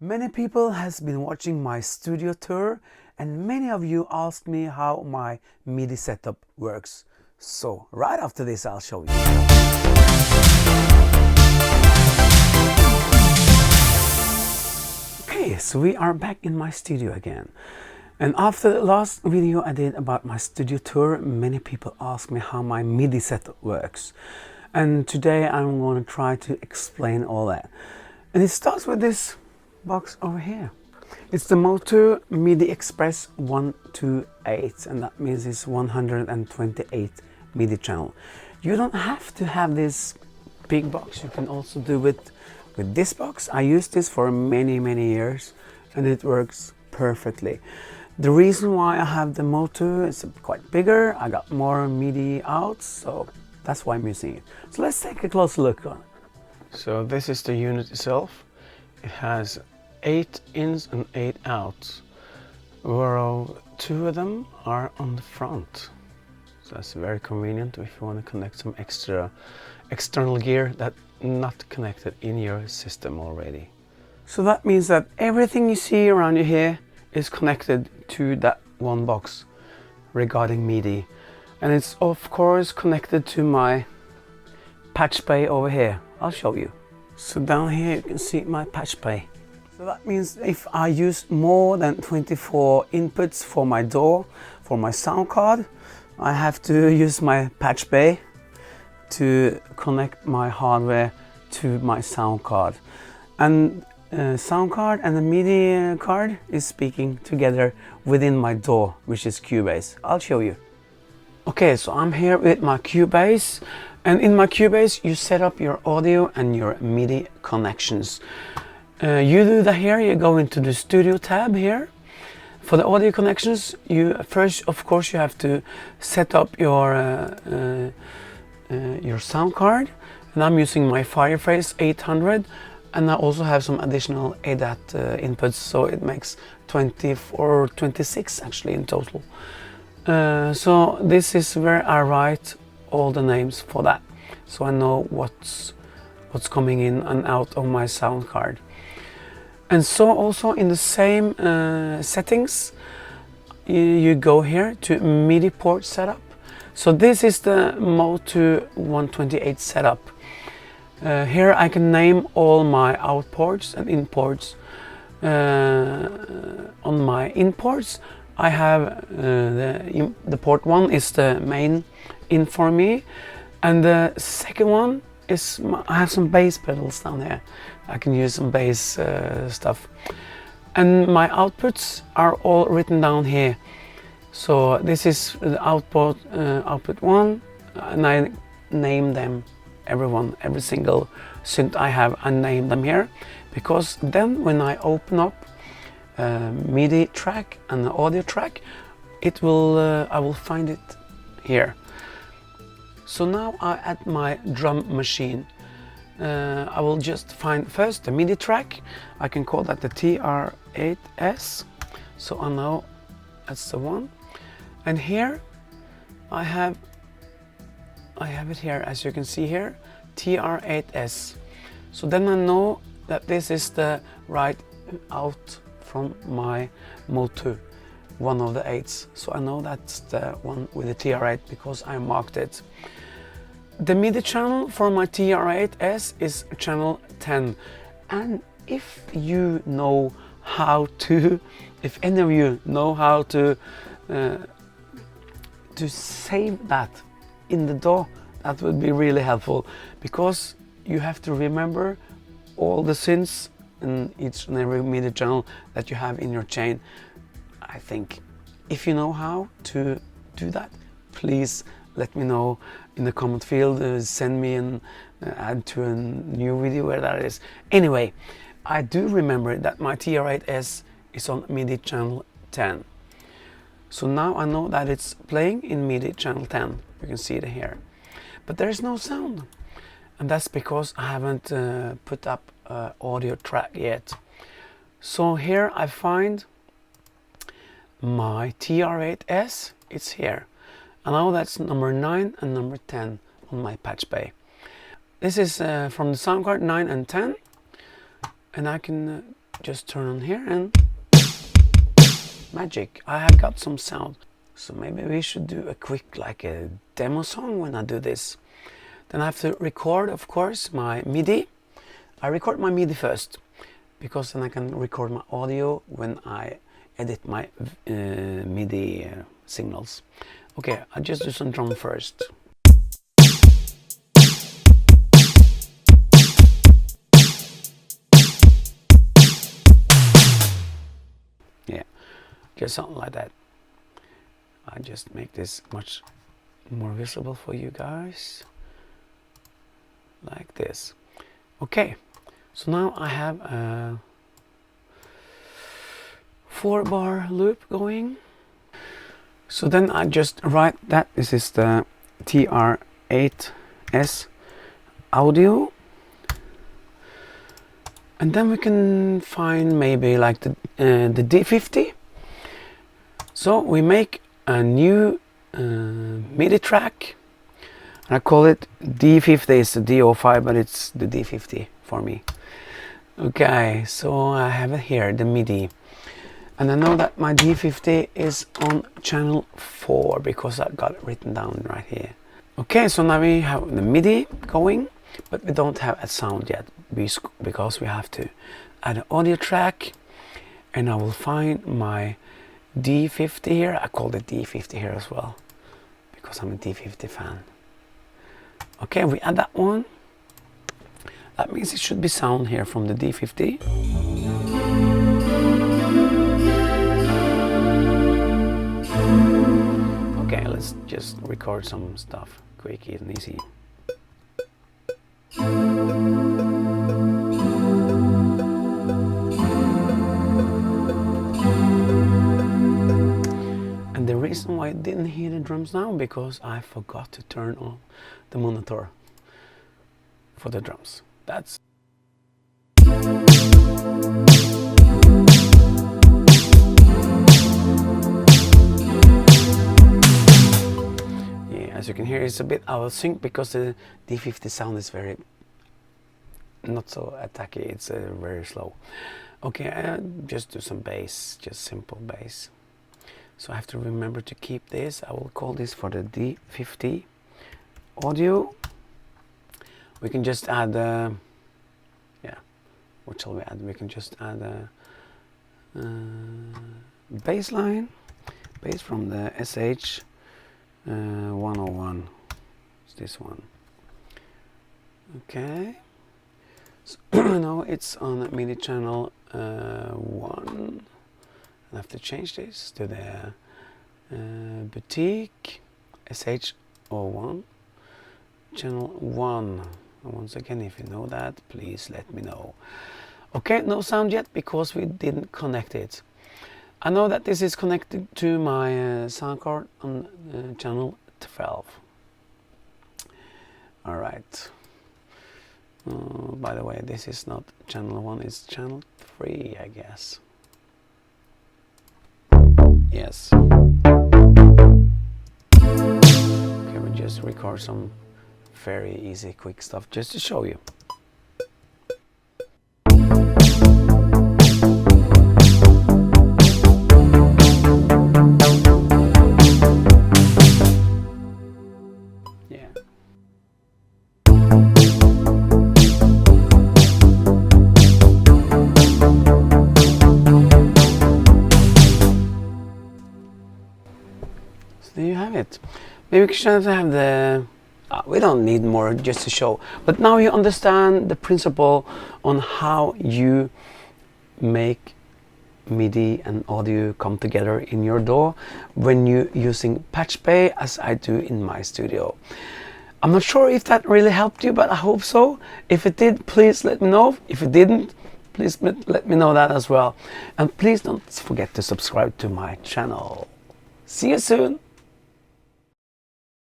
Many people has been watching my studio tour and many of you asked me how my MIDI setup works. So right after this I'll show you. Okay, so we are back in my studio again. And after the last video I did about my studio tour, many people asked me how my MIDI setup works. And today I'm going to try to explain all that. And it starts with this box over here. It's the MOTU MIDI Express 128, and that means it's 128 MIDI channel. You don't have to have this big box. You can also do it with this box. I used this for many years and it works perfectly. The reason why I have the MOTU is quite bigger. I got more MIDI out, so that's why I'm using it. So let's take a close look on it. So this is the unit itself. It has 8 ins and 8 outs, whereas 2 of them are on the front. So that's very convenient if you want to connect some extra external gear that's not connected in your system already. So that means that everything you see around you here is connected to that one box regarding MIDI. And it's of course connected to my Patchbay over here. I'll show you. So down here you can see my Patchbay. So that means if I use more than 24 inputs for my DAW, for my sound card, I have to use my Patchbay to connect my hardware to my sound card. And sound card and the MIDI card is speaking together within my DAW, which is Cubase. I'll show you. Okay, so I'm here with my Cubase, and in my Cubase you set up your audio and your MIDI connections. You do that here. You go into the Studio tab here. For the audio connections, first of course you have to set up your sound card, and I'm using my Fireface 800, and I also have some additional ADAT inputs, so it makes 24 26 actually in total. So this is where I write all the names for that, so I know what's coming in and out of my sound card. And so also in the same settings, you go here to MIDI port setup. So this is the MOTU 128 setup. Here I can name all my out ports and in ports. On my in ports I have the port 1 is the main in for me, and the second one is I have some bass pedals down here. I can use some bass stuff, and my outputs are all written down here. So this is the output 1, and I name them every single synth I have. I name them here because then when I open up MIDI track and the audio track, it will I will find it here. So now I add my drum machine. I will just find first the MIDI track. I can call that the TR8S, so I know that's the one. And here I have it here, as you can see here, TR8S. So then I know that this is the right out from my MOTU, one of the 8s. So I know that's the one with the TR8 because I marked it. The MIDI channel for my TR8S is channel 10. And if you know how to, if any of you know how to save that in the DAW, that would be really helpful, because you have to remember all the synths in each and every MIDI channel that you have in your chain. I think if you know how to do that, please let me know in the comment field. Send me and add to a new video where that is. Anyway, I do remember that my TR8S is on MIDI channel 10. So now I know that it's playing in MIDI channel 10. You can see it here. But there's no sound. And that's because I haven't put up audio track yet. So here I find my TR8S. It's here. I know that's number 9 and number 10 on my Patchbay. This is from the sound card 9 and 10. And I can just turn on here and magic, I have got some sound. So maybe we should do a quick, like a demo song when I do this. Then I have to record, of course, my MIDI. I record my MIDI first, because then I can record my audio when I edit my MIDI signals. Okay, I'll just do some drum first. Yeah, just something like that. I just make this much more visible for you guys, like this. Okay, so now I have a 4-bar loop going. So then I just write that this is the TR8S audio, and then we can find maybe like the D50. So we make a new MIDI track, and I call it D50. It's the D05, but it's the D50 for me. Okay, so I have it here, the MIDI, and I know that my D50 is on channel 4 because I got it written down right here. Okay, so now we have the MIDI going, but we don't have a sound yet because we have to add an audio track, and I will find my D50 here. I call it D50 here as well because I'm a D50 fan. Okay, we add that one. That means it should be sound here from the D50. Okay, let's just record some stuff quick and easy. And the reason why I didn't hear the drums now, because I forgot to turn on the monitor for the drums. That's yeah, as you can hear, it's a bit out of sync because the D50 sound is very not so attacky, it's very slow. Okay, just do some bass, just simple bass. So I have to remember to keep this. I will call this for the D50 audio. We can just add yeah, what shall we add? We can just add a bass line, bass from the SH 101. It's this one. Okay, so now it's on MIDI channel 1. I have to change this to the Boutique SH01 channel 1. Once again, if you know that, please let me know. Okay, no sound yet because we didn't connect it. I know that this is connected to my sound card on channel 12. All right. By the way, this is not channel 1, it's channel 3, I guess. Yes. Okay, we just record some very easy, quick stuff just to show you. Yeah. So there you have it. Maybe we should have the we don't need more just to show, but now you understand the principle on how you make MIDI and audio come together in your DAW when you're using Patchbay, as I do in my studio. I'm not sure if that really helped you, but I hope so. If it did, please let me know. If it didn't, please let me know that as well. And please don't forget to subscribe to my channel. See you soon.